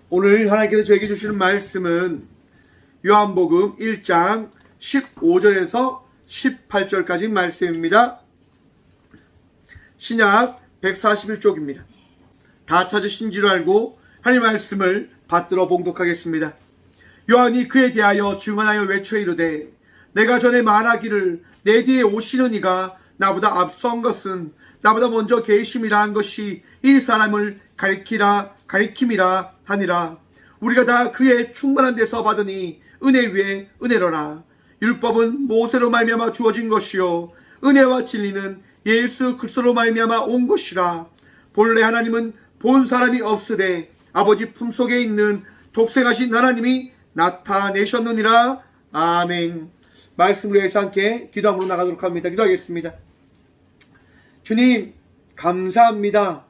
오늘 하나님께서 저에게 주시는 말씀은 요한복음 1장 15절에서 18절까지 말씀입니다. 신약 141쪽입니다. 다 찾으신 줄 알고 하나님 말씀을 받들어 봉독하겠습니다. 요한이 그에 대하여 증언하여 외쳐 이르되 내가 전에 말하기를 내 뒤에 오시는 이가 나보다 앞선 것은 나보다 먼저 계심이라 한 것이 이 사람을 가리킴이라 하니라. 우리가 다 그의 충만한 데서 받으니 은혜 위에 은혜로라. 율법은 모세로 말미암아 주어진 것이요 은혜와 진리는 예수 그리스도로 말미암아 온 것이라. 본래 하나님은 본 사람이 없으되 아버지 품속에 있는 독생하신 하나님이 나타내셨느니라. 아멘. 말씀을 위해서 함께 기도함으로 나가도록 합니다. 기도하겠습니다. 주님 감사합니다.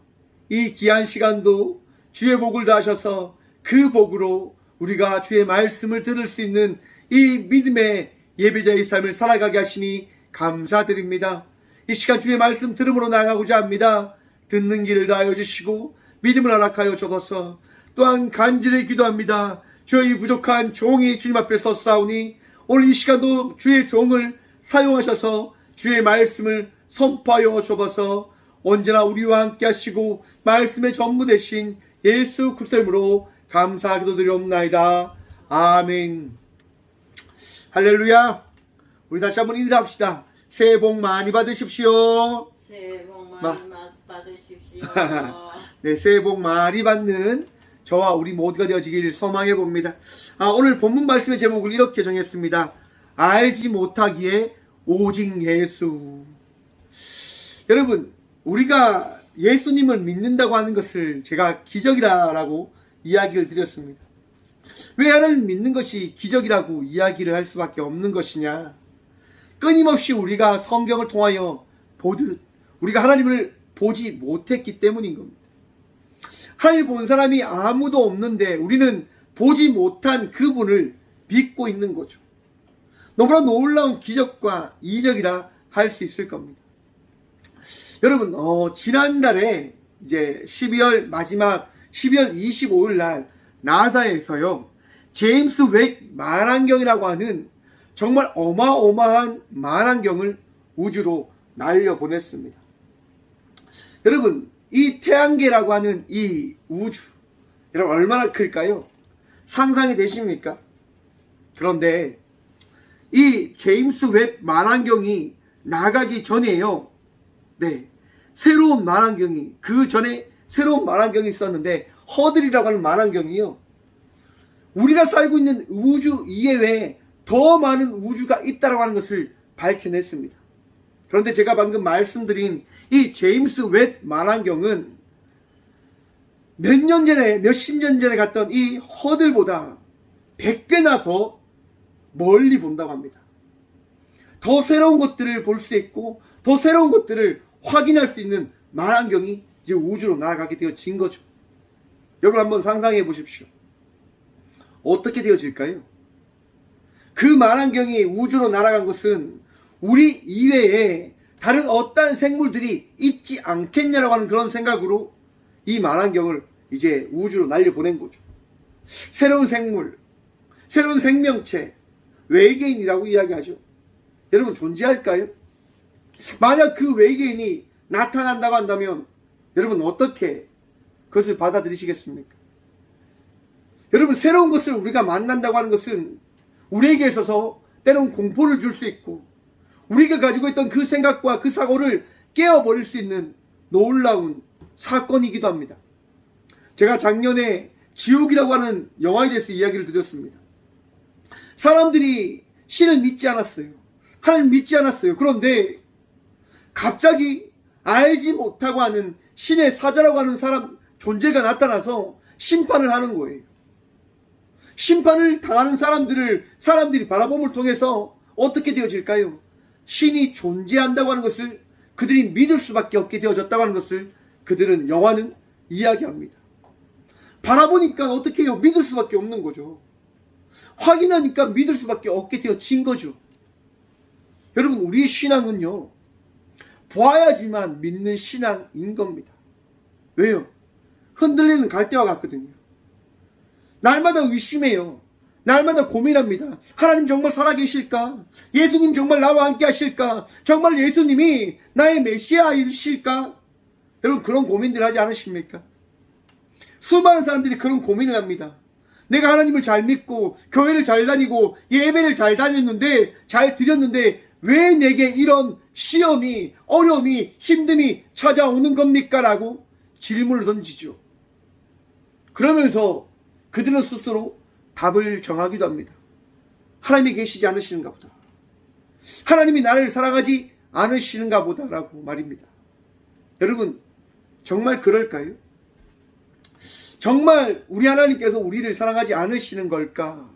이 귀한 시간도 주의 복을 다하셔서 그 복으로 우리가 주의 말씀을 들을 수 있는 이 믿음의 예배자의 삶을 살아가게 하시니 감사드립니다. 이 시간 주의 말씀 들음으로 나가고자 합니다. 듣는 길을 다하여 주시고 믿음을 허락하여 주옵소서. 또한 간절히 기도합니다. 저희 부족한 종이 주님 앞에 섰사오니 오늘 이 시간도 주의 종을 사용하셔서 주의 말씀을 선포하여 주옵소서. 언제나 우리와 함께 하시고 말씀의 전부 되신 예수 그리스도 이름으로 감사 기도드리옵나이다. 아멘. 할렐루야. 우리 다시 한번 인사합시다. 새해 복 많이 받으십시오. 새해 복 많이 받으십시오. 네, 새해 복 많이 받는 저와 우리 모두가 되어지길 소망해 봅니다. 오늘 본문 말씀의 제목을 이렇게 정했습니다. 알지 못하기에 오직 예수. 여러분, 우리가 예수님을 믿는다고 하는 것을 제가 기적이라고 이야기를 드렸습니다. 왜 하나님을 믿는 것이 기적이라고 이야기를 할 수밖에 없는 것이냐? 끊임없이 우리가 성경을 통하여 보듯 우리가 하나님을 보지 못했기 때문인 겁니다. 하나님을 본 사람이 아무도 없는데 우리는 보지 못한 그분을 믿고 있는 거죠. 너무나 놀라운 기적과 이적이라 할 수 있을 겁니다. 여러분, 지난달에 이제 12월 마지막 12월 25일 날 나사에서요, 제임스 웹 망원경이라고 하는 정말 어마어마한 망원경을 우주로 날려보냈습니다. 여러분, 이 태양계라고 하는 이 우주, 여러분 얼마나 클까요? 상상이 되십니까? 그런데 이 제임스 웹 망원경이 나가기 전에요, 네, 새로운 망원경이, 그 전에 새로운 망원경이 있었는데 허들이라고 하는 망원경이요, 우리가 살고 있는 우주 이외에 더 많은 우주가 있다라고 하는 것을 밝혀냈습니다. 그런데 제가 방금 말씀드린 이 제임스 웹 망원경은 몇십 년 전에 갔던 이 허들보다 100배나 더 멀리 본다고 합니다. 더 새로운 것들을 볼 수 있고 더 새로운 것들을 확인할 수 있는 망원경이 이제 우주로 날아가게 되어진 거죠. 여러분 한번 상상해 보십시오. 어떻게 되어질까요? 그 망원경이 우주로 날아간 것은 우리 이외에 다른 어떤 생물들이 있지 않겠냐라고 하는 그런 생각으로 이 망원경을 이제 우주로 날려보낸 거죠. 새로운 생물, 새로운 생명체, 외계인이라고 이야기하죠. 여러분 존재할까요? 만약 그 외계인이 나타난다고 한다면 여러분 어떻게 그것을 받아들이시겠습니까? 여러분, 새로운 것을 우리가 만난다고 하는 것은 우리에게 있어서 때로는 공포를 줄 수 있고 우리가 가지고 있던 그 생각과 그 사고를 깨어버릴 수 있는 놀라운 사건이기도 합니다. 제가 작년에 지옥이라고 하는 영화에 대해서 이야기를 드렸습니다. 사람들이 신을 믿지 않았어요. 하나님을 믿지 않았어요. 그런데 갑자기 알지 못하고 하는 신의 사자라고 하는 사람 존재가 나타나서 심판을 하는 거예요. 심판을 당하는 사람들이 바라봄을 통해서 어떻게 되어질까요? 신이 존재한다고 하는 것을 그들이 믿을 수밖에 없게 되어졌다고 하는 것을 그들은 영화는 이야기합니다. 바라보니까 어떻게 해요? 믿을 수밖에 없는 거죠. 확인하니까 믿을 수밖에 없게 되어진 거죠. 여러분, 우리의 신앙은요, 보아야지만 믿는 신앙인 겁니다. 왜요? 흔들리는 갈대와 같거든요. 날마다 의심해요. 날마다 고민합니다. 하나님 정말 살아계실까? 예수님 정말 나와 함께 하실까? 정말 예수님이 나의 메시아이실까? 여러분, 그런 고민들 하지 않으십니까? 수많은 사람들이 그런 고민을 합니다. 내가 하나님을 잘 믿고 교회를 잘 다니고 예배를 잘 다녔는데, 잘 드렸는데 왜 내게 이런 시험이, 어려움이, 힘듦이 찾아오는 겁니까? 라고 질문을 던지죠. 그러면서 그들은 스스로 답을 정하기도 합니다. 하나님이 계시지 않으시는가 보다. 하나님이 나를 사랑하지 않으시는가 보다라고 말입니다. 여러분, 정말 그럴까요? 정말 우리 하나님께서 우리를 사랑하지 않으시는 걸까?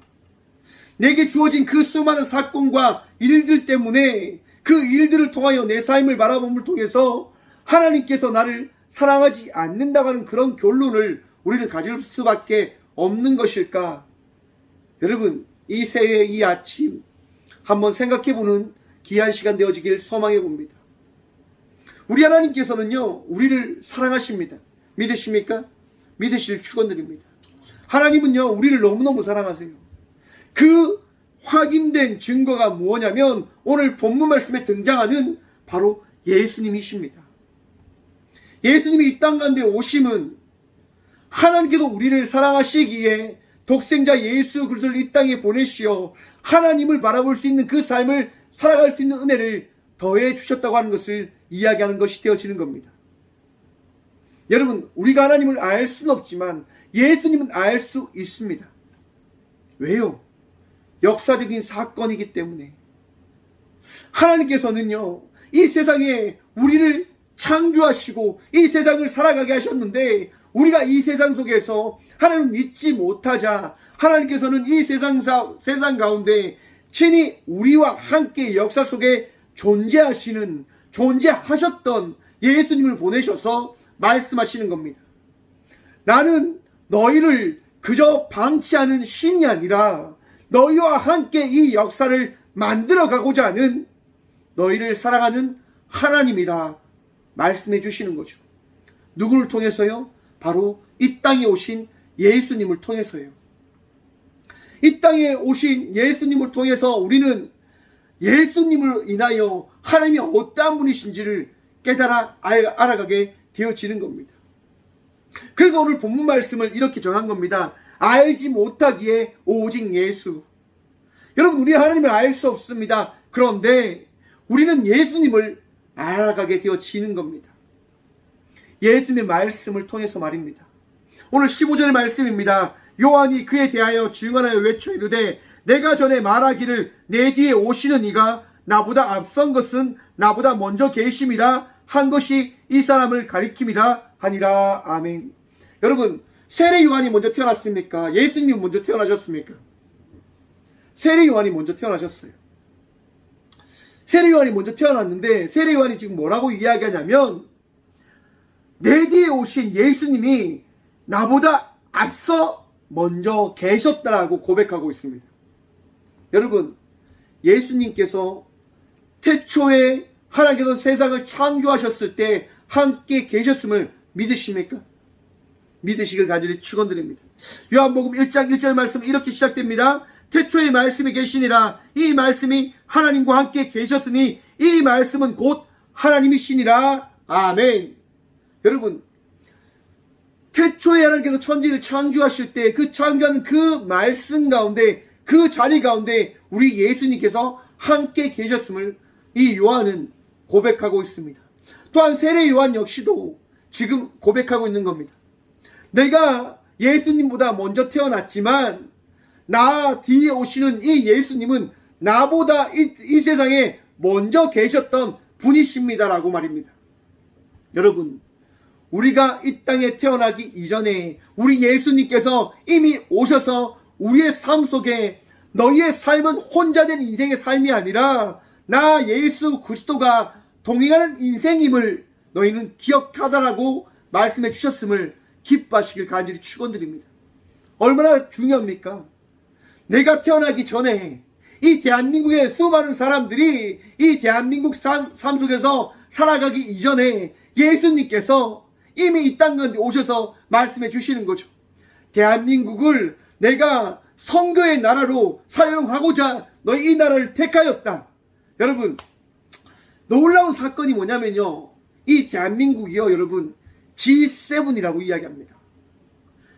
내게 주어진 그 수많은 사건과 일들 때문에, 그 일들을 통하여 내 삶을 바라봄을 통해서 하나님께서 나를 사랑하지 않는다고 하는 그런 결론을 우리는 가질 수밖에 없는 것일까? 여러분, 이 새해, 이 아침 한번 생각해보는 귀한 시간 되어지길 소망해봅니다. 우리 하나님께서는요, 우리를 사랑하십니다. 믿으십니까? 믿으실 축원드립니다. 하나님은요, 우리를 너무너무 사랑하세요. 그 확인된 증거가 무엇냐면 오늘 본문 말씀에 등장하는 바로 예수님이십니다. 예수님이 이 땅 가운데 오심은 하나님께서 우리를 사랑하시기에 독생자 예수 그리스도를 이 땅에 보내시어 하나님을 바라볼 수 있는 그 삶을 살아갈 수 있는 은혜를 더해 주셨다고 하는 것을 이야기하는 것이 되어지는 겁니다. 여러분, 우리가 하나님을 알 수는 없지만 예수님은 알 수 있습니다. 왜요? 역사적인 사건이기 때문에. 하나님께서는요, 이 세상에 우리를 창조하시고 이 세상을 살아가게 하셨는데, 우리가 이 세상 속에서 하나님을 믿지 못하자 하나님께서는 이 세상 가운데 친히 우리와 함께 역사 속에 존재하셨던 예수님을 보내셔서 말씀하시는 겁니다. 나는 너희를 그저 방치하는 신이 아니라 너희와 함께 이 역사를 만들어 가고자 하는 너희를 사랑하는 하나님이라 말씀해 주시는 거죠. 누구를 통해서요? 바로 이 땅에 오신 예수님을 통해서요. 이 땅에 오신 예수님을 통해서 우리는 예수님을 인하여 하나님이 어떠한 분이신지를 깨달아 알아가게 되어지는 겁니다. 그래서 오늘 본문 말씀을 이렇게 정한 겁니다. 알지 못하기에 오직 예수. 여러분, 우리 하나님을 알 수 없습니다. 그런데 우리는 예수님을 알아가게 되어지는 겁니다. 예수님의 말씀을 통해서 말입니다. 오늘 15절의 말씀입니다. 요한이 그에 대하여 증언하여 외쳐 이르되 내가 전에 말하기를 내 뒤에 오시는 이가 나보다 앞선 것은 나보다 먼저 계심이라 한 것이 이 사람을 가리킴이라 하니라. 아멘. 여러분, 세례 요한이 먼저 태어났습니까? 예수님이 먼저 태어나셨습니까? 세례 요한이 먼저 태어나셨어요. 세례 요한이 먼저 태어났는데 세례 요한이 지금 뭐라고 이야기하냐면 내 뒤에 오신 예수님이 나보다 앞서 먼저 계셨다라고 고백하고 있습니다. 여러분, 예수님께서 태초에 하나님께서 세상을 창조하셨을 때 함께 계셨음을 믿으십니까? 믿으시길 간절히 축원드립니다. 요한복음 1장 1절 말씀 이렇게 시작됩니다. 태초에 말씀이 계시니라. 이 말씀이 하나님과 함께 계셨으니 이 말씀은 곧 하나님이시니라. 아멘. 여러분, 태초에 하나님께서 천지를 창조하실 때 그 창조하는 그 말씀 가운데, 그 자리 가운데 우리 예수님께서 함께 계셨음을 이 요한은 고백하고 있습니다. 또한 세례 요한 역시도 지금 고백하고 있는 겁니다. 내가 예수님보다 먼저 태어났지만 나 뒤에 오시는 이 예수님은 나보다 이 세상에 먼저 계셨던 분이십니다라고 말입니다. 여러분, 우리가 이 땅에 태어나기 이전에 우리 예수님께서 이미 오셔서 우리의 삶 속에 너희의 삶은 혼자 된 인생의 삶이 아니라 나 예수 그리스도가 동행하는 인생임을 너희는 기억하다라고 말씀해 주셨음을 기뻐하시길 간절히 축원드립니다. 얼마나 중요합니까? 내가 태어나기 전에 이 대한민국의 수많은 사람들이 이 대한민국 삶 속에서 살아가기 이전에 예수님께서 이미 이 땅 가운데 오셔서 말씀해 주시는 거죠. 대한민국을 내가 선교의 나라로 사용하고자 너희 이 나라를 택하였다. 여러분, 놀라운 사건이 뭐냐면요, 이 대한민국이요, 여러분, G7이라고 이야기합니다.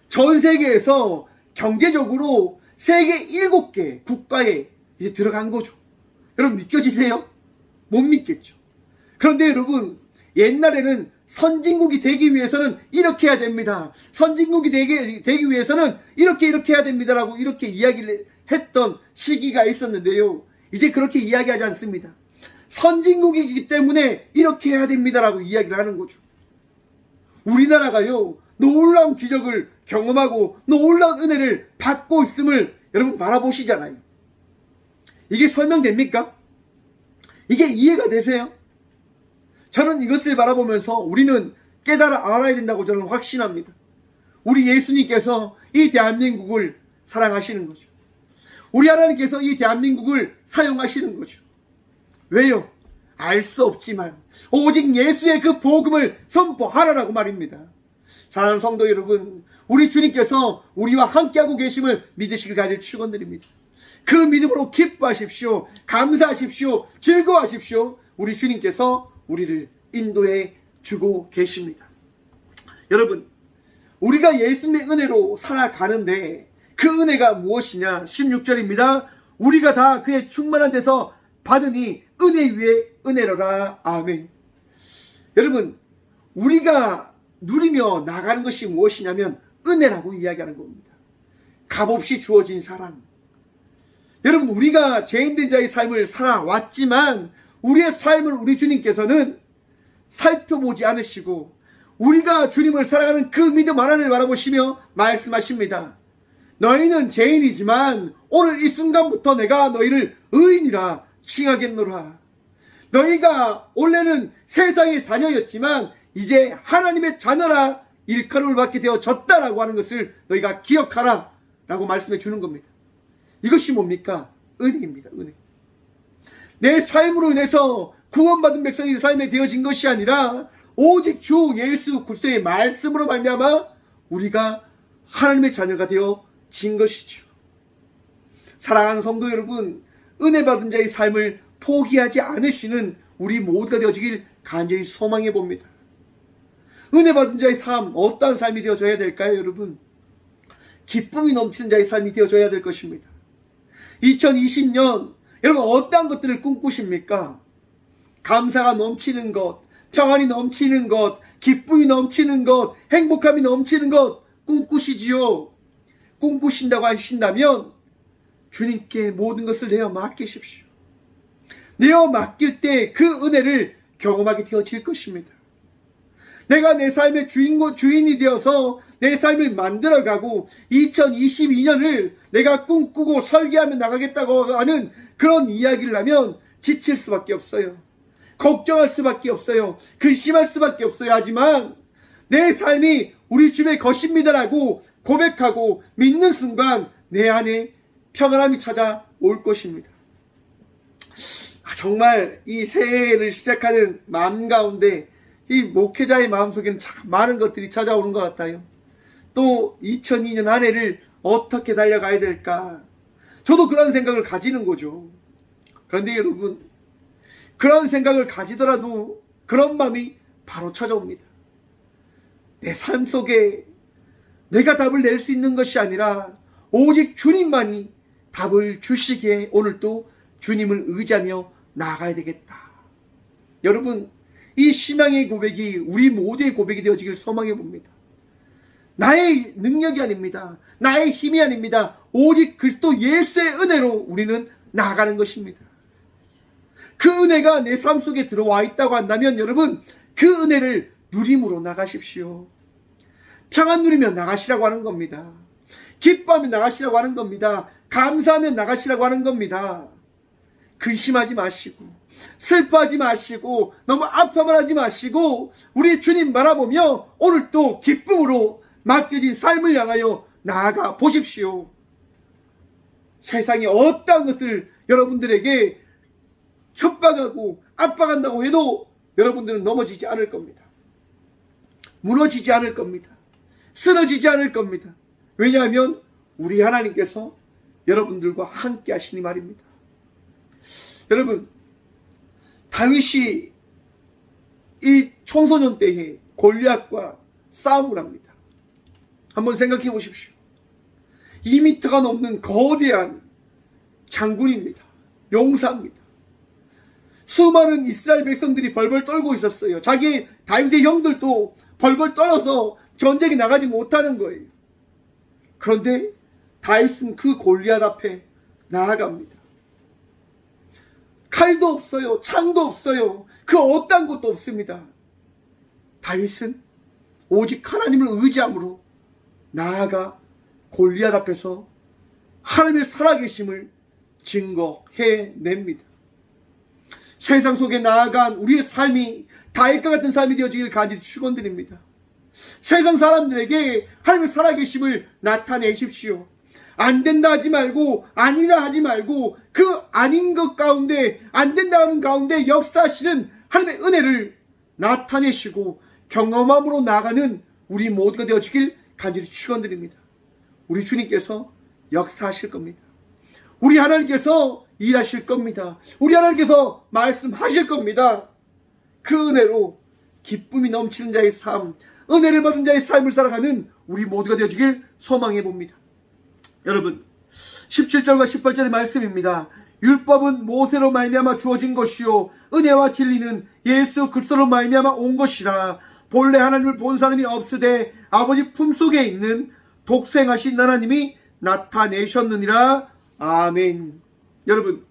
전 세계에서 경제적으로 세계 7개 국가에 이제 들어간 거죠. 여러분, 믿겨지세요? 못 믿겠죠. 그런데 여러분, 옛날에는 선진국이 되기 위해서는 이렇게 해야 됩니다. 선진국이 되기 위해서는 이렇게 해야 됩니다라고 이렇게 이야기를 했던 시기가 있었는데요. 이제 그렇게 이야기하지 않습니다. 선진국이기 때문에 이렇게 해야 됩니다라고 이야기를 하는 거죠. 우리나라가요, 놀라운 기적을 경험하고 놀라운 은혜를 받고 있음을 여러분 바라보시잖아요. 이게 설명됩니까? 이게 이해가 되세요? 저는 이것을 바라보면서 우리는 깨달아 알아야 된다고 저는 확신합니다. 우리 예수님께서 이 대한민국을 사랑하시는 거죠. 우리 하나님께서 이 대한민국을 사용하시는 거죠. 왜요? 알 수 없지만 오직 예수의 그 복음을 선포하라라고 말입니다. 사랑하는 성도 여러분, 우리 주님께서 우리와 함께하고 계심을 믿으시길 간절히 축원드립니다. 그 믿음으로 기뻐하십시오. 감사하십시오. 즐거워하십시오. 우리 주님께서 우리를 인도해 주고 계십니다. 여러분, 우리가 예수님의 은혜로 살아가는데 그 은혜가 무엇이냐? 16절입니다. 우리가 다 그의 충만한 데서 받으니 은혜 위에 은혜로라. 아멘. 여러분, 우리가 누리며 나가는 것이 무엇이냐면 은혜라고 이야기하는 겁니다. 값없이 주어진 사랑. 여러분, 우리가 죄인된 자의 삶을 살아왔지만 우리의 삶을 우리 주님께서는 살펴보지 않으시고 우리가 주님을 사랑하는 그 믿음 하나를 바라보시며 말씀하십니다. 너희는 죄인이지만 오늘 이 순간부터 내가 너희를 의인이라 칭하겠노라. 너희가 원래는 세상의 자녀였지만 이제 하나님의 자녀라 일컬음을 받게 되어졌다라고 하는 것을 너희가 기억하라 라고 말씀해 주는 겁니다. 이것이 뭡니까? 은혜입니다. 은혜. 내 삶으로 인해서 구원받은 백성의 삶에 되어진 것이 아니라 오직 주 예수 그리스도의 말씀으로 말미암아 우리가 하나님의 자녀가 되어진 것이죠. 사랑하는 성도 여러분, 은혜 받은 자의 삶을 포기하지 않으시는 우리 모두가 되어지길 간절히 소망해 봅니다. 은혜 받은 자의 삶, 어떠한 삶이 되어져야 될까요, 여러분? 기쁨이 넘치는 자의 삶이 되어져야 될 것입니다. 2020년 여러분 어떠한 것들을 꿈꾸십니까? 감사가 넘치는 것, 평안이 넘치는 것, 기쁨이 넘치는 것, 행복함이 넘치는 것 꿈꾸시지요. 꿈꾸신다고 하신다면 주님께 모든 것을 내어 맡기십시오. 내어 맡길 때 그 은혜를 경험하게 되어질 것입니다. 내가 내 삶의 주인이 되어서 내 삶을 만들어가고 2022년을 내가 꿈꾸고 설계하며 나가겠다고 하는 그런 이야기를 하면 지칠 수밖에 없어요. 걱정할 수밖에 없어요. 근심할 수밖에 없어요. 하지만 내 삶이 우리 주의 것입니다라고 고백하고 믿는 순간 내 안에 평안함이 찾아올 것입니다. 정말 이 새해를 시작하는 마음 가운데 이 목회자의 마음속에는 참 많은 것들이 찾아오는 것 같아요. 또 2002년 한 해를 어떻게 달려가야 될까? 저도 그런 생각을 가지는 거죠. 그런데 여러분, 그런 생각을 가지더라도 그런 마음이 바로 찾아옵니다. 내 삶 속에 내가 답을 낼 수 있는 것이 아니라 오직 주님만이 답을 주시기에 오늘도 주님을 의지하며 나아가야 되겠다. 여러분, 이 신앙의 고백이 우리 모두의 고백이 되어지길 소망해 봅니다. 나의 능력이 아닙니다. 나의 힘이 아닙니다. 오직 그리스도 예수의 은혜로 우리는 나아가는 것입니다. 그 은혜가 내 삶 속에 들어와 있다고 한다면 여러분, 그 은혜를 누림으로 나가십시오. 평안 누리며 나가시라고 하는 겁니다. 기뻐하며 나가시라고 하는 겁니다. 감사하며 나가시라고 하는 겁니다. 근심하지 마시고 슬퍼하지 마시고 너무 아파만 하지 마시고 우리 주님 바라보며 오늘 또 기쁨으로 맡겨진 삶을 향하여 나아가 보십시오. 세상에 어떠한 것을 여러분들에게 협박하고 압박한다고 해도 여러분들은 넘어지지 않을 겁니다. 무너지지 않을 겁니다. 쓰러지지 않을 겁니다. 왜냐하면 우리 하나님께서 여러분들과 함께 하시니 말입니다. 여러분, 다윗이 이 청소년 때에 골리앗과 싸움을 합니다. 한번 생각해 보십시오. 2m가 넘는 거대한 장군입니다. 용사입니다. 수많은 이스라엘 백성들이 벌벌 떨고 있었어요. 자기 다윗의 형들도 벌벌 떨어서 전쟁에 나가지 못하는 거예요. 그런데 다윗은 그 골리앗 앞에 나아갑니다. 칼도 없어요. 창도 없어요. 그 어떤 것도 없습니다. 다윗은 오직 하나님을 의지함으로 나아가 골리앗 앞에서 하나님의 살아계심을 증거해냅니다. 세상 속에 나아간 우리의 삶이 다윗과 같은 삶이 되어지길 간절히 축원드립니다. 세상 사람들에게 하나님의 살아계심을 나타내십시오. 안 된다 하지 말고, 아니라 하지 말고, 그 아닌 것 가운데, 안 된다는 가운데 역사하시는 하나님의 은혜를 나타내시고 경험함으로 나아가는 우리 모두가 되어지길 간절히 축원드립니다. 우리 주님께서 역사하실 겁니다. 우리 하나님께서 일하실 겁니다. 우리 하나님께서 말씀하실 겁니다. 그 은혜로 기쁨이 넘치는 자의 삶, 은혜를 받은 자의 삶을 살아가는 우리 모두가 되어지길 소망해 봅니다. 여러분, 17절과 18절의 말씀입니다. 율법은 모세로 말미암아 주어진 것이요 은혜와 진리는 예수 그리스도로 말미암아 온 것이라. 본래 하나님을 본 사람이 없으되 아버지 품속에 있는 독생하신 하나님이 나타내셨느니라. 아멘. 여러분,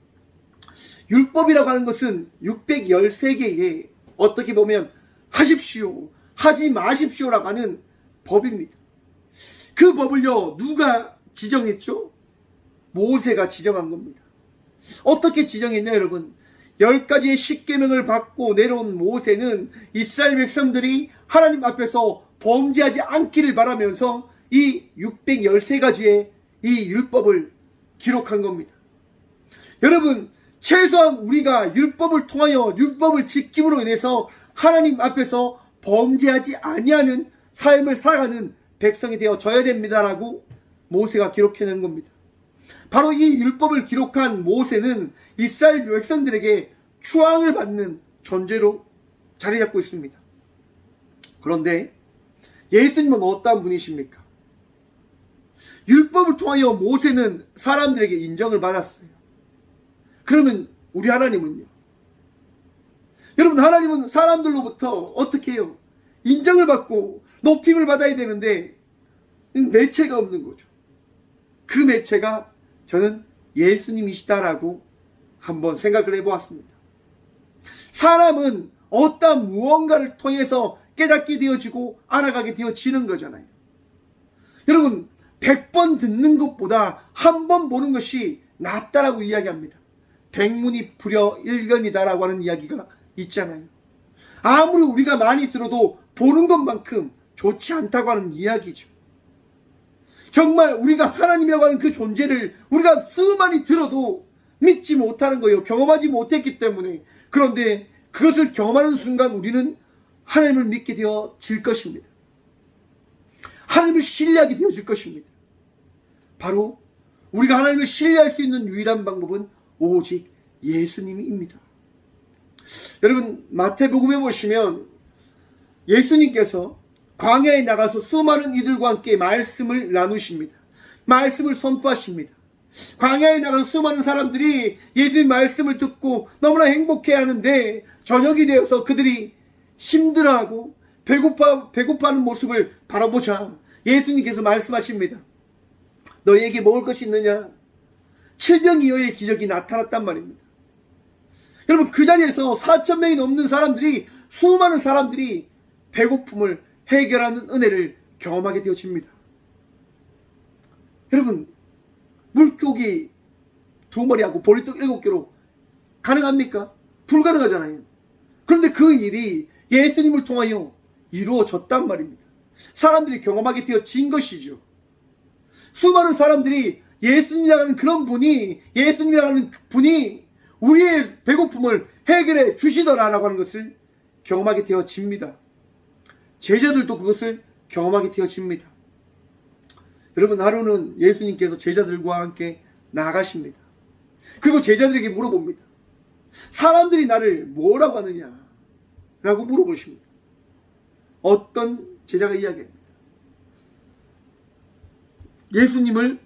율법이라고 하는 것은 613개의 어떻게 보면 하십시오, 하지 마십시오라고 하는 법입니다. 그 법을요, 누가 지정했죠? 모세가 지정한 겁니다. 어떻게 지정했냐 여러분? 10가지의 십계명을 받고 내려온 모세는 이스라엘 백성들이 하나님 앞에서 범죄하지 않기를 바라면서 이 613가지의 이 율법을 기록한 겁니다. 여러분, 최소한 우리가 율법을 통하여 율법을 지킴으로 인해서 하나님 앞에서 범죄하지 아니하는 삶을 살아가는 백성이 되어져야 됩니다라고 모세가 기록해낸 겁니다. 바로 이 율법을 기록한 모세는 이스라엘 백성들에게 추앙을 받는 존재로 자리 잡고 있습니다. 그런데 예수님은 어떠한 분이십니까? 율법을 통하여 모세는 사람들에게 인정을 받았어요. 그러면 우리 하나님은요? 여러분, 하나님은 사람들로부터 어떻게 해요? 인정을 받고 높임을 받아야 되는데 매체가 없는 거죠. 그 매체가 저는 예수님이시다라고 한번 생각을 해보았습니다. 사람은 어떠한 무언가를 통해서 깨닫게 되어지고 알아가게 되어지는 거잖아요. 여러분, 100번 듣는 것보다 한 번 보는 것이 낫다라고 이야기합니다. 백문이 불여일견이다라고 하는 이야기가 있잖아요. 아무리 우리가 많이 들어도 보는 것만큼 좋지 않다고 하는 이야기죠. 정말 우리가 하나님이라고 하는 그 존재를 우리가 수많이 들어도 믿지 못하는 거예요. 경험하지 못했기 때문에. 그런데 그것을 경험하는 순간 우리는 하나님을 믿게 되어질 것입니다. 하나님을 신뢰하게 되어질 것입니다. 바로 우리가 하나님을 신뢰할 수 있는 유일한 방법은 오직 예수님입니다. 여러분, 마태복음에 보시면 예수님께서 광야에 나가서 수많은 이들과 함께 말씀을 나누십니다. 말씀을 선포하십니다. 광야에 나가서 수많은 사람들이 예수님 말씀을 듣고 너무나 행복해하는데 저녁이 되어서 그들이 힘들어하고 배고파하는 모습을 바라보자 예수님께서 말씀하십니다. 너희에게 먹을 것이 있느냐? 칠병이어의 기적이 나타났단 말입니다. 여러분, 그 자리에서 4,000명이 넘는 사람들이, 수많은 사람들이 배고픔을 해결하는 은혜를 경험하게 되어집니다. 여러분, 물고기 2마리하고 보리떡 7개로 가능합니까? 불가능하잖아요. 그런데 그 일이 예수님을 통하여 이루어졌단 말입니다. 사람들이 경험하게 되어진 것이죠. 수많은 사람들이 예수님이라는 그런 분이, 예수님이라는 분이 우리의 배고픔을 해결해 주시더라라고 하는 것을 경험하게 되어집니다. 제자들도 그것을 경험하게 되어집니다. 여러분, 하루는 예수님께서 제자들과 함께 나가십니다. 그리고 제자들에게 물어봅니다. 사람들이 나를 뭐라고 하느냐? 라고 물어보십니다. 어떤 제자가 이야기합니다. 예수님을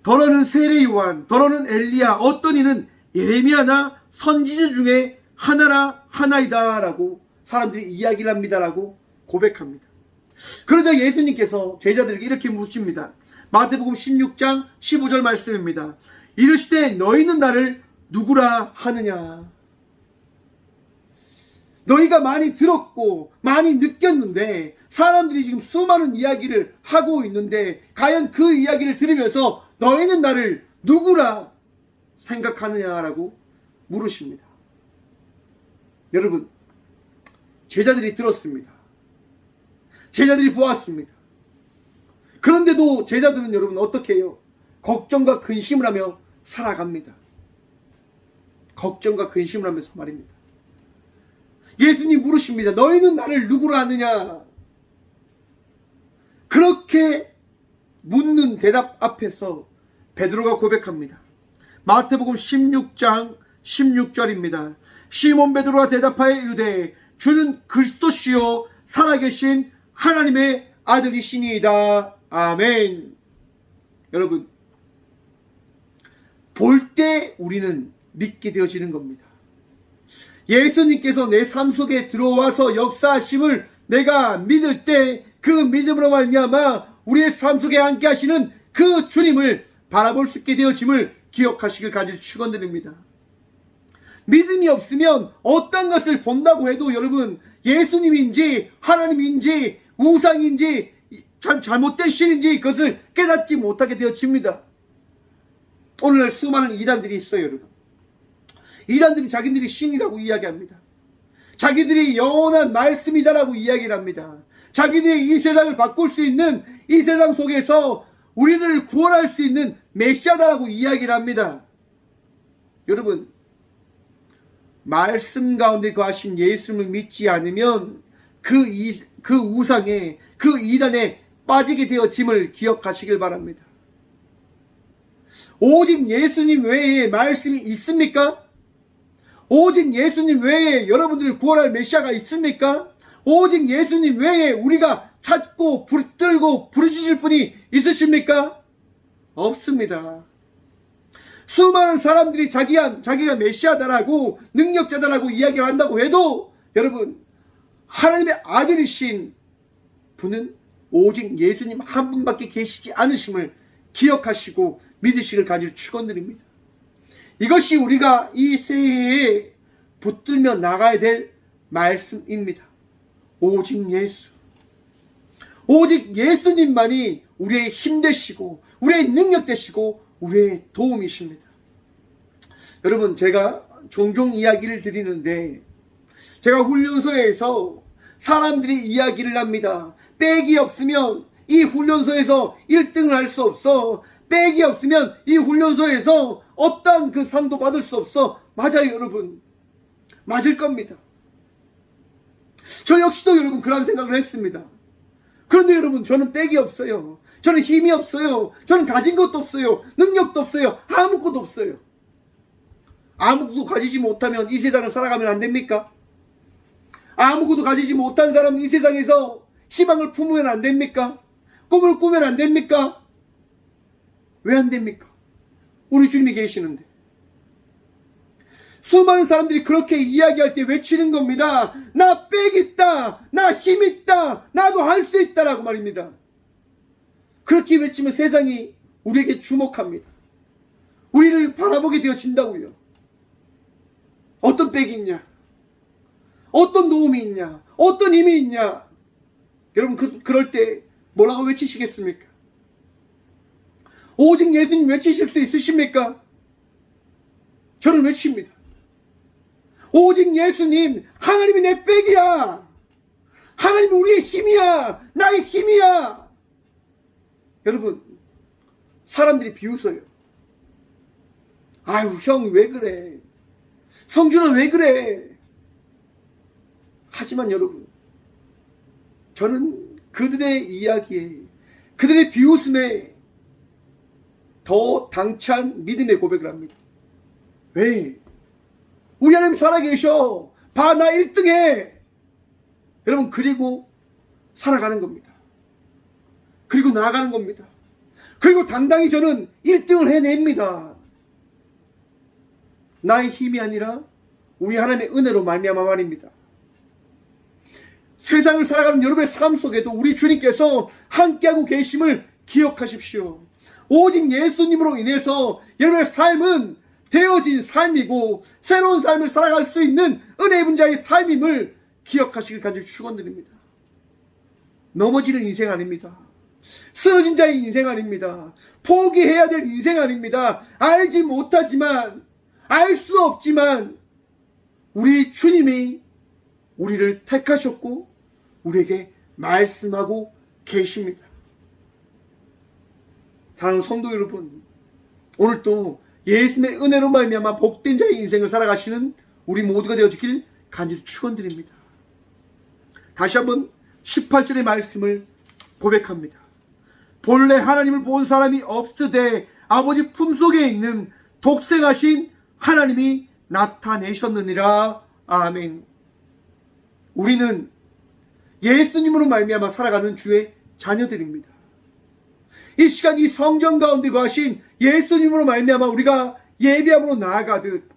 더러는 세례 요한, 더러는 엘리야, 어떤 이는 예레미야나 선지자 중에 하나이다 라고 사람들이 이야기를 합니다 라고 고백합니다. 그러자 예수님께서 제자들에게 이렇게 묻습니다. 마태복음 16장 15절 말씀입니다. 이르시되 너희는 나를 누구라 하느냐? 너희가 많이 들었고 많이 느꼈는데 사람들이 지금 수많은 이야기를 하고 있는데 과연 그 이야기를 들으면서 너희는 나를 누구라 생각하느냐라고 물으십니다. 여러분, 제자들이 들었습니다. 제자들이 보았습니다. 그런데도 제자들은 여러분 어떻게 해요? 걱정과 근심을 하며 살아갑니다. 걱정과 근심을 하면서 말입니다. 예수님 물으십니다. 너희는 나를 누구로 아느냐? 그렇게 묻는 대답 앞에서 베드로가 고백합니다. 마태복음 16장 16절입니다. 시몬 베드로가 대답하여 이르되 주는 그리스도시요 살아계신 하나님의 아들이시니이다. 아멘. 여러분, 볼 때 우리는 믿게 되어지는 겁니다. 예수님께서 내 삶 속에 들어와서 역사하심을 내가 믿을 때 그 믿음으로 말미암아 우리의 삶 속에 함께 하시는 그 주님을 바라볼 수 있게 되어짐을 기억하시길 간절히 축원드립니다. 믿음이 없으면 어떤 것을 본다고 해도 여러분 예수님인지 하나님인지 우상인지 잘못된 신인지 그것을 깨닫지 못하게 되어집니다. 오늘날 수많은 이단들이 있어요. 여러분, 이단들이 자기들이 신이라고 이야기합니다. 자기들이 영원한 말씀이다라고 이야기를 합니다. 자기들이 이 세상을 바꿀 수 있는, 이 세상 속에서 우리를 구원할 수 있는 메시아다라고 이야기를 합니다. 여러분, 말씀 가운데 거하신 예수님을 믿지 않으면 그 우상에, 그 이단에 빠지게 되어짐을 기억하시길 바랍니다. 오직 예수님 외에 말씀이 있습니까? 오직 예수님 외에 여러분들을 구원할 메시아가 있습니까? 오직 예수님 외에 우리가 찾고 붙들고 부르짖을 분이 있으십니까? 없습니다. 수많은 사람들이 자기가 메시아다라고 능력자다라고 이야기를 한다고 해도 여러분, 하나님의 아들이신 분은 오직 예수님 한 분밖에 계시지 않으심을 기억하시고 믿으시길 간절히 축원드립니다. 이것이 우리가 이 새해에 붙들며 나가야 될 말씀입니다. 오직 예수, 오직 예수님만이 우리의 힘 되시고 우리의 능력 되시고 우리의 도움이십니다. 여러분, 제가 종종 이야기를 드리는데 제가 훈련소에서 사람들이 이야기를 합니다. 백이 없으면 이 훈련소에서 1등을 할 수 없어. 백이 없으면 이 훈련소에서 어떠한 그 상도 받을 수 없어. 맞아요, 여러분. 맞을 겁니다. 저 역시도 여러분 그런 생각을 했습니다. 그런데 여러분, 저는 백이 없어요. 저는 힘이 없어요. 저는 가진 것도 없어요. 능력도 없어요. 아무것도 없어요. 아무것도 가지지 못하면 이 세상을 살아가면 안 됩니까? 아무것도 가지지 못한 사람은 이 세상에서 희망을 품으면 안 됩니까? 꿈을 꾸면 안 됩니까? 왜 안 됩니까? 우리 주님이 계시는데. 수많은 사람들이 그렇게 이야기할 때 외치는 겁니다. 나 빽 있다. 나 힘 있다. 나도 할 수 있다라고 말입니다. 그렇게 외치면 세상이 우리에게 주목합니다. 우리를 바라보게 되어진다고요. 어떤 빽이 있냐? 어떤 도움이 있냐? 어떤 힘이 있냐? 여러분, 그럴 때 뭐라고 외치시겠습니까? 오직 예수님 외치실 수 있으십니까? 저는 외칩니다. 오직 예수님, 하나님이 내 빽이야. 하나님이 우리의 힘이야. 나의 힘이야. 여러분, 사람들이 비웃어요. 아유, 형 왜 그래? 성준아 왜 그래? 하지만 여러분, 저는 그들의 이야기에, 그들의 비웃음에 더 당찬 믿음의 고백을 합니다. 왜? 우리 하나님 살아계셔. 봐, 나 1등해. 여러분, 그리고 살아가는 겁니다. 그리고 나아가는 겁니다. 그리고 당당히 저는 1등을 해냅니다. 나의 힘이 아니라 우리 하나님의 은혜로 말미암아 말입니다. 세상을 살아가는 여러분의 삶 속에도 우리 주님께서 함께하고 계심을 기억하십시오. 오직 예수님으로 인해서 여러분의 삶은 되어진 삶이고 새로운 삶을 살아갈 수 있는 은혜 입은 자의 삶임을 기억하시길 간절히 축원드립니다. 넘어지는 인생 아닙니다. 쓰러진 자의 인생 아닙니다. 포기해야 될 인생 아닙니다. 알지 못하지만, 알 수 없지만 우리 주님이 우리를 택하셨고 우리에게 말씀하고 계십니다. 사랑하는 성도 여러분, 오늘 또 예수님의 은혜로 말미암아 복된 자의 인생을 살아가시는 우리 모두가 되어주길 간절히 축원드립니다. 다시 한번 18절의 말씀을 고백합니다. 본래 하나님을 본 사람이 없으되 아버지 품속에 있는 독생하신 하나님이 나타내셨느니라. 아멘. 우리는 예수님으로 말미암아 살아가는 주의 자녀들입니다. 이 시간 이 성전 가운데 거하신 예수님으로 말미암아 우리가 예배함으로 나아가듯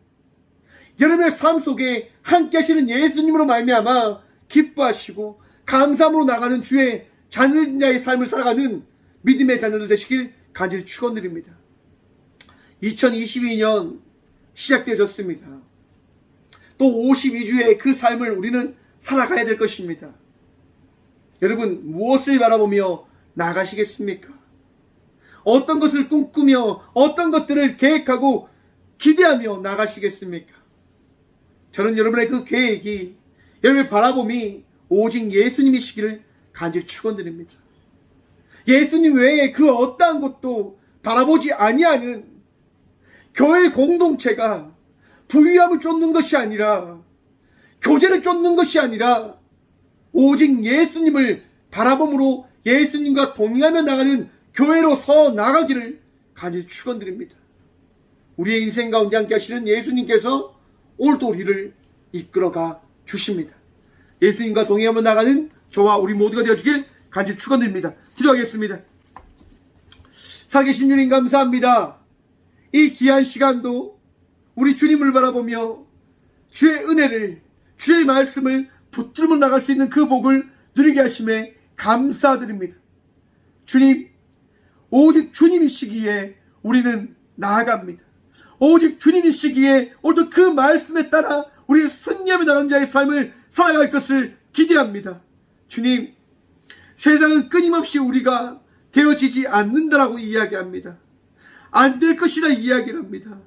여러분의 삶 속에 함께 하시는 예수님으로 말미암아 기뻐하시고 감사함으로 나가는 주의 자녀의 삶을 살아가는 믿음의 자녀들 되시길 간절히 축원드립니다. 2022년 시작되어졌습니다. 또 52주의 그 삶을 우리는 살아가야 될 것입니다. 여러분, 무엇을 바라보며 나가시겠습니까? 어떤 것을 꿈꾸며 어떤 것들을 계획하고 기대하며 나가시겠습니까? 저는 여러분의 그 계획이, 여러분의 바라봄이 오직 예수님이시기를 간절히 축원드립니다. 예수님 외에 그 어떠한 것도 바라보지 아니하는 교회 공동체가 부유함을 쫓는 것이 아니라, 교제를 쫓는 것이 아니라 오직 예수님을 바라봄으로 예수님과 동행하며 나가는 교회로서 나가기를 간절히 축원드립니다. 우리의 인생 가운데 함께 하시는 예수님께서 오늘도 우리를 이끌어가 주십니다. 예수님과 동행하며 나가는 저와 우리 모두가 되어주길 간절히 축원드립니다. 기도하겠습니다. 살아계신 주님 감사합니다. 이 귀한 시간도 우리 주님을 바라보며 주의 은혜를, 주의 말씀을 붙들고 나갈 수 있는 그 복을 누리게 하심에 감사드립니다. 주님, 오직 주님이시기에 우리는 나아갑니다. 오직 주님이시기에 오늘도 그 말씀에 따라 우리를 승리하며 나가는 자의 삶을 살아갈 것을 기대합니다. 주님, 세상은 끊임없이 우리가 되어지지 않는다라고 이야기합니다. 안 될 것이라 이야기를 합니다.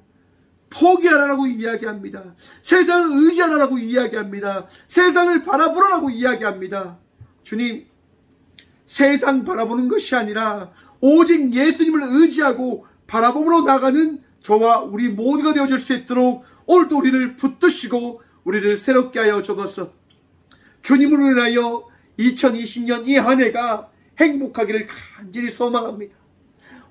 포기하라라고 이야기합니다. 세상을 의지하라라고 이야기합니다. 세상을 바라보라라고 이야기합니다. 주님, 세상 바라보는 것이 아니라 오직 예수님을 의지하고 바라봄으로 나가는 저와 우리 모두가 되어줄 수 있도록 오늘도 우리를 붙드시고 우리를 새롭게 하여 주옵소서. 주님으로 인하여 2020년 이 한 해가 행복하기를 간절히 소망합니다.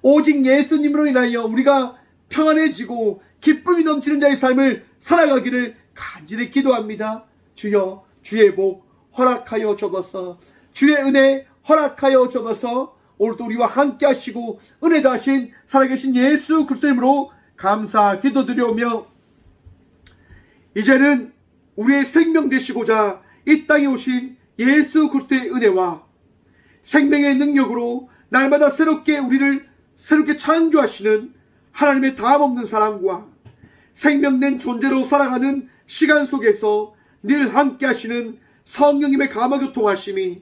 오직 예수님으로 인하여 우리가 평안해지고 기쁨이 넘치는 자의 삶을 살아가기를 간절히 기도합니다. 주여, 주의 복 허락하여 주옵소서. 주의 은혜 허락하여 주옵소서. 오늘도 우리와 함께 하시고 은혜 다하신 살아계신 예수 그리스도 이름으로 감사 기도드리오며, 이제는 우리의 생명 되시고자 이 땅에 오신 예수 그리스도의 은혜와 생명의 능력으로 날마다 새롭게 우리를 새롭게 창조하시는 하나님의 다함없는 사랑과 생명된 존재로 살아가는 시간 속에서 늘 함께 하시는 성령님의 감화교통하심이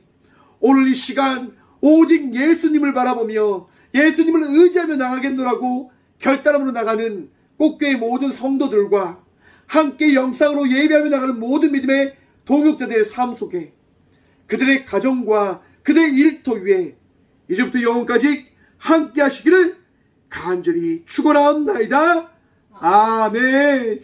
오늘 이 시간 오직 예수님을 바라보며 예수님을 의지하며 나가겠노라고 결단함으로 나가는 꽃교회 모든 성도들과 함께 영상으로 예배하며 나가는 모든 믿음의 동역자들의 삶 속에 그들의 가정과 그들의 일터 위에 이제부터 영원까지 함께 하시기를 간절히 축원하옵나이다. 아멘.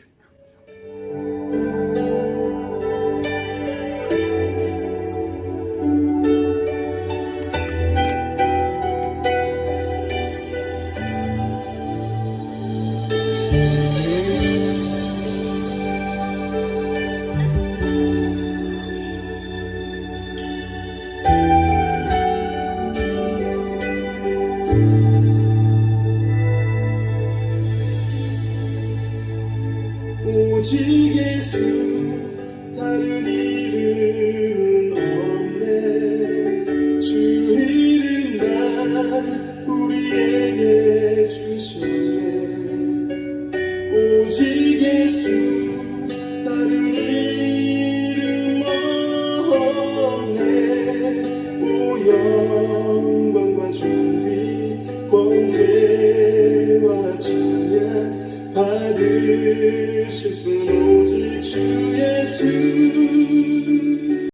권세와 찬양 받으실 분 오직 주여